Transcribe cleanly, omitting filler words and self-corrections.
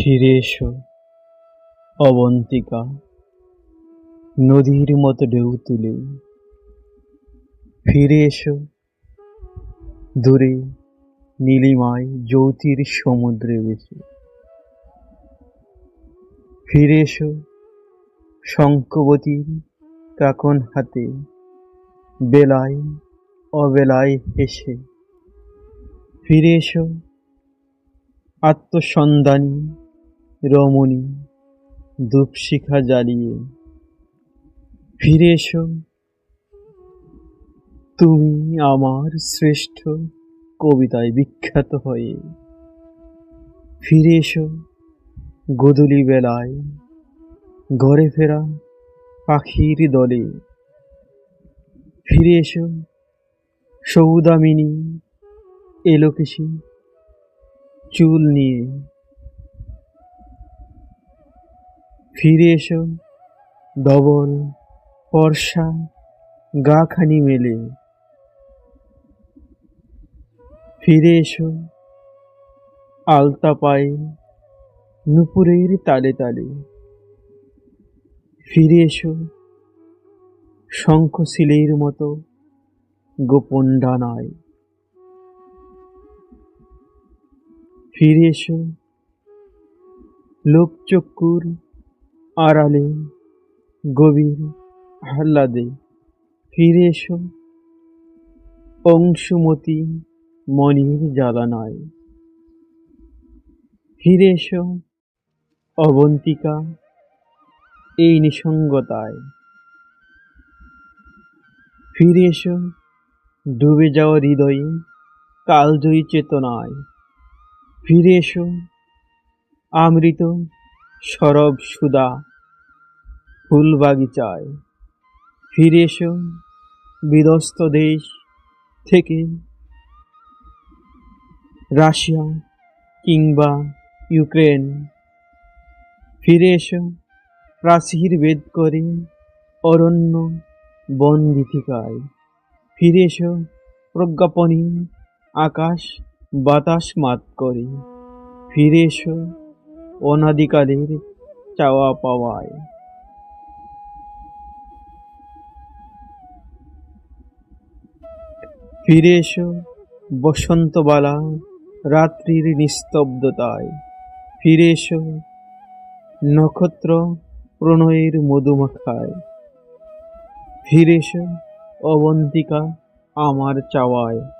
ফিরে এসো অবন্তিকা, নদীর মতো ঢেউ তুলে। ফিরে এসো দূরে নীলিমায় জ্যোতির সমুদ্রে ভেসে। ফিরে এসো শঙ্খবতীর কাকন হাতে, বেলায় অবেলায় হেসে। ফিরে এসো আত্মসন্ধানী রমণী ধূপশিখা জ্বালিয়ে। ফিরে এসো তুমি আমার শ্রেষ্ঠ কবিতায় বিখ্যাত হয়ে। ফিরে এসো গোধূলি বেলায় ঘরে ফেরা পাখির দলে। ফিরে এসো সৌদামিনী এলোকেশী চুল নিয়ে। ফিরে এসো ধবল ফর্সা গাখানি মেলে। ফিরে এসো আলতা পায়ে নুপুরের তালে তালে। ফিরে এসো শঙ্খশিলের মতো গোপন ডানায়। ফিরে এসো লোকচক্ষুর আড়ালে গভীর আহ্লাদে। ফিরে এসো অংশুমতি মনির জ্বালানায়। ফিরে এসো অবন্তিকা এই নিসঙ্গতায়। ফিরে এসো ডুবে যাওয়া হৃদয়ে কালজয়ী চেতনায়। ফিরে এসো আমৃত সরব সুধা ফুল বাগিচায়। ফিরে এসো বিধ্বস্ত দেশ থেকে রাশিয়া কিংবা ইউক্রেন। ফিরে এসো প্রাচীর ভেদ করে অরণ্য বন গীতিকায়। ফিরে এসো প্রজ্ঞাপনী আকাশ বাতাস মাত করে। ফিরে এসো অনাদিকালের চাওয়া পাওয়ায়। ফিরে এসো বসন্তবালা রাত্রির নিস্তব্ধতায়। ফিরে এসো নক্ষত্র প্রণয়ের মধুমাখায়। ফিরে এসো অবন্তিকা আমার চাওয়ায়।